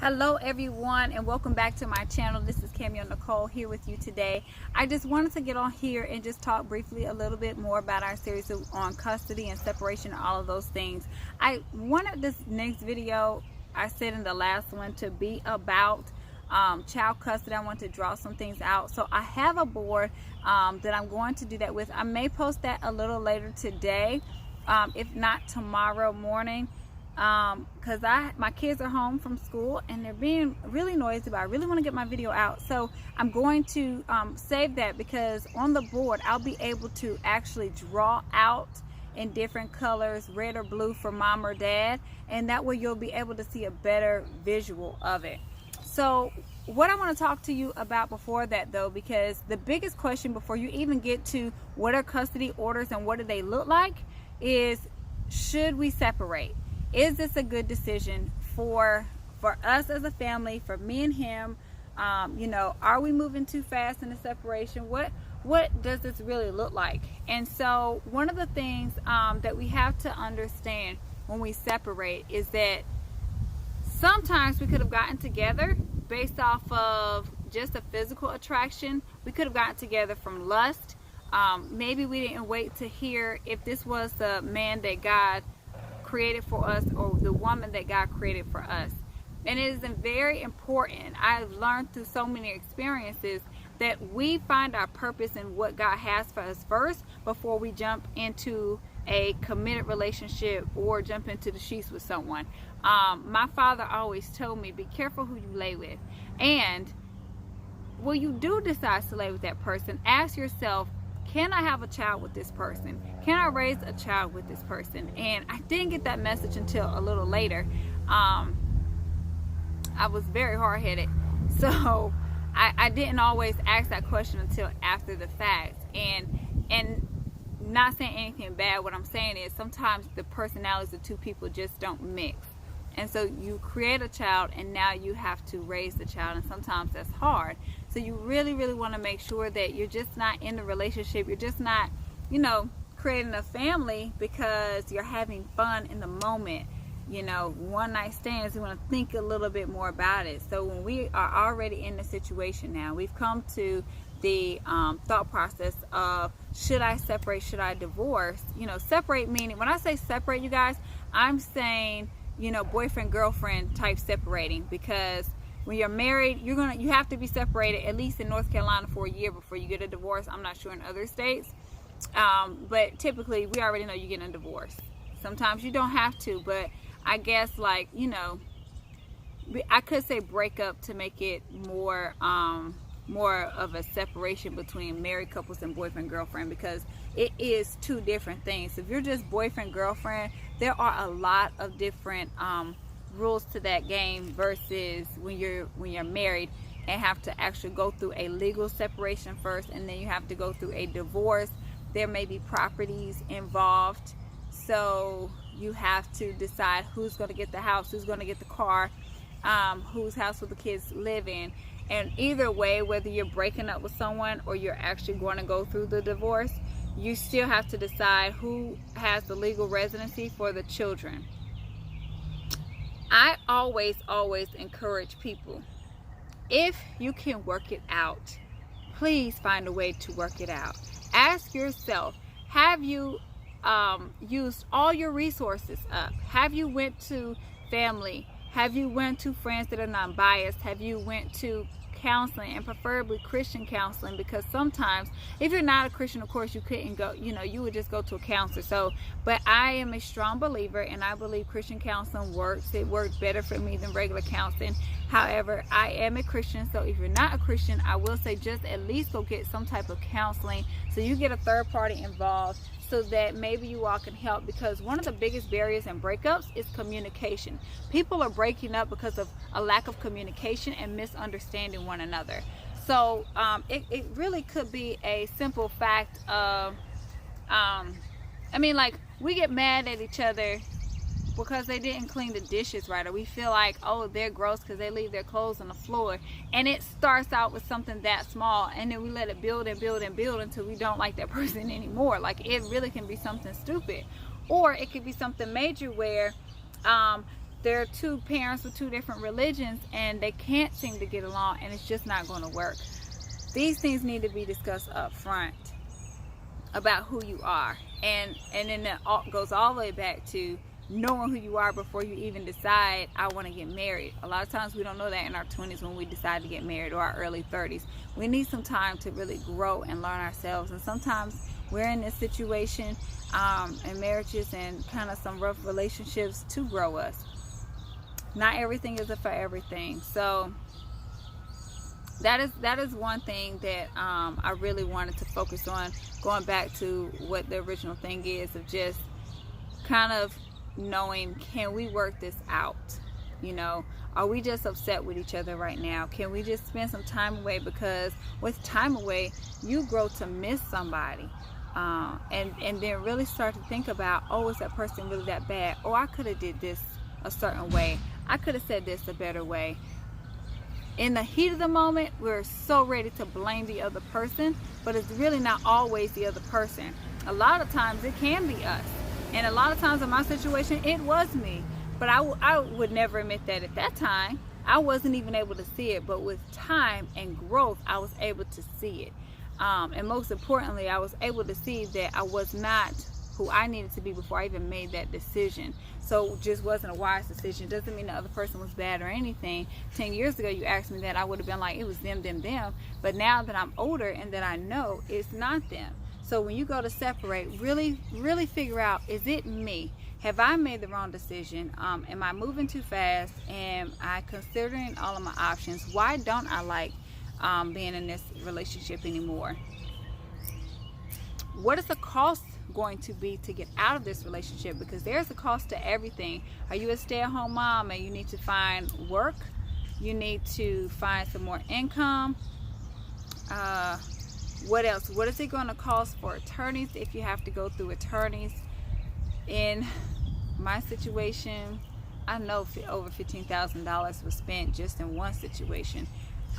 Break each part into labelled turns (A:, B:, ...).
A: Hello everyone, and welcome back to my channel. This is Cameo Nicole here with you today. I just wanted to get on here and just talk briefly a little bit more about our series on custody and separation, all of those things. I wanted this next video, I said in the last one, to be about child custody. I want to draw some things out, so I have a board that I'm going to do that with. I may post that a little later today, if not tomorrow morning, because my kids are home from school and they're being really noisy, but I really want to get my video out. So I'm going to save that, because on the board I'll be able to actually draw out in different colors, red or blue for mom or dad, and that way you'll be able to see a better visual of it. So what I want to talk to you about before that though, because the biggest question before you even get to what are custody orders and what do they look like, is should we separate? Is this a good decision for us as a family, for me and him? Are we moving too fast in the separation? What does this really look like? And so one of the things that we have to understand when we separate is that sometimes we could have gotten together based off of just a physical attraction. We could have gotten together from lust. Maybe we didn't wait to hear if this was the man that God created for us or the woman that God created for us. And it is very important, I've learned through so many experiences, that we find our purpose in what God has for us first before we jump into a committed relationship or jump into the sheets with someone. My father always told me, be careful who you lay with. And when you do decide to lay with that person, ask yourself, can I have a child with this person? Can I raise a child with this person? And I didn't get that message until a little later. I was very hard-headed, so I didn't always ask that question until after the fact. And not saying anything bad, what I'm saying is sometimes the personalities of two people just don't mix. And so you create a child and now you have to raise the child, and sometimes that's hard. So you really, really want to make sure that you're just not in the relationship. You're just not, creating a family because you're having fun in the moment. One night stands, you want to think a little bit more about it. So when we are already in the situation now, we've come to the thought process of, should I separate, should I divorce? Separate meaning, when I say separate, you guys, I'm saying, boyfriend, girlfriend type separating, because when you're married, you have to be separated, at least in North Carolina, for a year before you get a divorce. I'm not sure in other states. But typically we already know you're getting a divorce. Sometimes you don't have to, but I guess I could say break up to make it more of a separation between married couples and boyfriend girlfriend, because it is two different things. If you're just boyfriend girlfriend, there are a lot of different rules to that game versus when you're married and have to actually go through a legal separation first, and then you have to go through a divorce. There may be properties involved, so you have to decide who's going to get the house, who's going to get the car, whose house will the kids live in. And either way, whether you're breaking up with someone or you're actually going to go through the divorce, you still have to decide who has the legal residency for the children. I always encourage people, if you can work it out, please find a way to work it out. Ask yourself, have you used all your resources up? Have you went to family? Have you went to friends that are non-biased? Have you went to counseling, and preferably Christian counseling? Because sometimes if you're not a Christian, of course you couldn't go, you would just go to a counselor. But I am a strong believer, and I believe Christian counseling works. It works better for me than regular counseling. However, I am a Christian, so if you're not a Christian, I will say just at least go get some type of counseling, so you get a third party involved, so that maybe you all can help. Because one of the biggest barriers in breakups is communication. People are breaking up because of a lack of communication and misunderstanding one another. So it really could be a simple fact of, we get mad at each other because they didn't clean the dishes right, or we feel like, oh, they're gross because they leave their clothes on the floor. And it starts out with something that small, and then we let it build and build and build until we don't like that person anymore. Like, it really can be something stupid, or it could be something major where there are two parents with two different religions and they can't seem to get along, and it's just not going to work. These things need to be discussed up front about who you are, and then it goes all the way back to knowing who you are before you even decide I want to get married. A lot of times we don't know that in our 20s when we decide to get married, or our early 30s. We need some time to really grow and learn ourselves, and sometimes we're in this situation in marriages and kind of some rough relationships to grow us. Not everything is for everything. So that is one thing that I really wanted to focus on, going back to what the original thing is, of just kind of knowing, can we work this out? You know, are we just upset with each other right now? Can we just spend some time away? Because with time away, you grow to miss somebody, and then really start to think about, oh, is that person really that bad? Oh, I could have did this a certain way. I could have said this a better way. In the heat of the moment, we're so ready to blame the other person, but it's really not always the other person. A lot of times it can be us. And a lot of times in my situation, it was me. But I would never admit that at that time. I wasn't even able to see it. But with time and growth, I was able to see it. And most importantly, I was able to see that I was not who I needed to be before I even made that decision. So it just wasn't a wise decision. Doesn't mean the other person was bad or anything. 10 years ago, you asked me that, I would have been like, it was them. But now that I'm older and that I know, it's not them. So when you go to separate, really figure out, is it me? Have I made the wrong decision? Am I moving too fast? Am I considering all of my options? Why don't I like being in this relationship anymore? What is the cost going to be to get out of this relationship? Because there's a cost to everything. Are you a stay-at-home mom and you need to find work? You need to find some more income. What else? What is it going to cost for attorneys if you have to go through attorneys? In my situation, I know over $15,000 was spent just in one situation.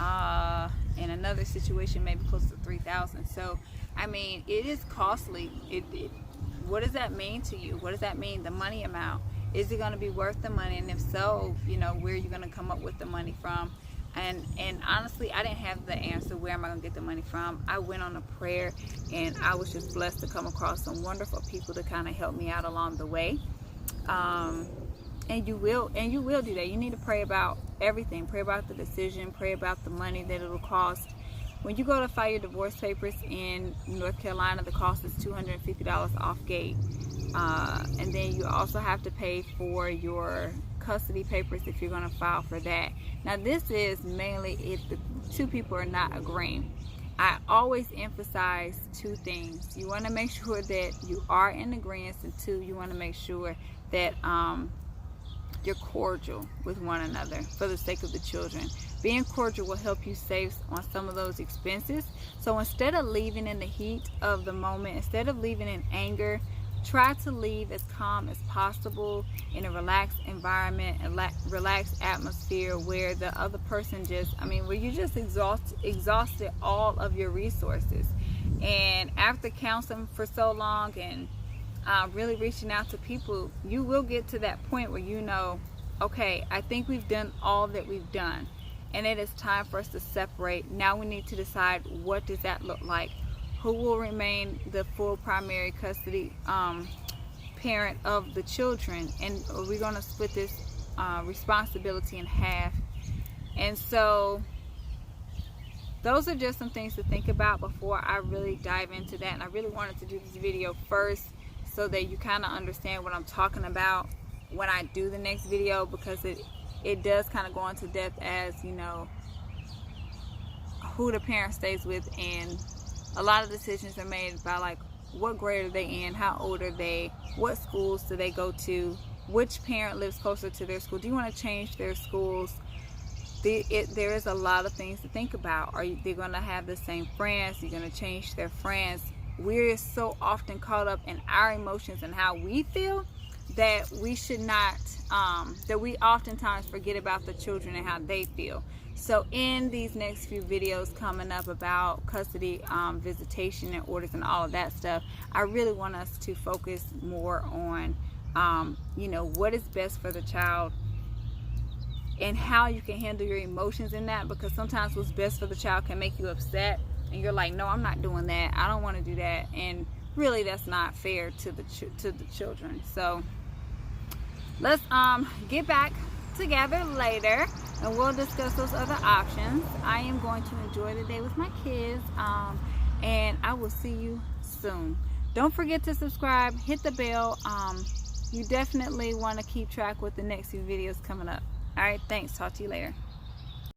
A: In another situation, maybe close to $3,000. So, I mean, it is costly. What does that mean to you? What does that mean, the money amount? Is it going to be worth the money? And if so, you know, where are you going to come up with the money from? And honestly, I didn't have the answer. Where am I going to get the money from? I went on a prayer, and I was just blessed to come across some wonderful people to kind of help me out along the way. And you will do that. You need to pray about everything. Pray about the decision. Pray about the money that it'll cost. When you go to file your divorce papers in North Carolina, the cost is $250 off gate. And then you also have to pay for your custody papers if you're going to file for that. Now, this is mainly if the two people are not agreeing. I always emphasize two things. You want to make sure that you are in agreement, and two, you want to make sure that you're cordial with one another for the sake of the children. Being cordial will help you save on some of those expenses. So instead of leaving in the heat of the moment, instead of leaving in anger, try to leave as calm as possible in a relaxed environment, a relaxed atmosphere where the other person where you just exhausted all of your resources. And after counseling for so long and really reaching out to people, you will get to that point where you know, okay, I think we've done all that we've done, and it is time for us to separate. Now we need to decide, what does that look like? Who will remain the full primary custody parent of the children, and we're going to split this responsibility in half. And so those are just some things to think about before I really dive into that. And I really wanted to do this video first so that you kind of understand what I'm talking about when I do the next video, because it does kind of go into depth as, you know, who the parent stays with, and a lot of decisions are made by like, what grade are they in, how old are they, what schools do they go to, which parent lives closer to their school, do you want to change their schools? There is a lot of things to think about. Are they going to have the same friends? You're going to change their friends? We're so often caught up in our emotions and how we feel that we should not, that we oftentimes forget about the children and how they feel. So in these next few videos coming up about custody, visitation and orders and all of that stuff, I really want us to focus more on, you know, what is best for the child, and how you can handle your emotions in that, because sometimes what's best for the child can make you upset and you're like, no, I'm not doing that, I don't want to do that, and really that's not fair to the children. So let's get back together later and we'll discuss those other options. I am going to enjoy the day with my kids, and I will see you soon. Don't forget to subscribe, hit the bell. You definitely want to keep track with the next few videos coming up. All right, thanks. Talk to you later.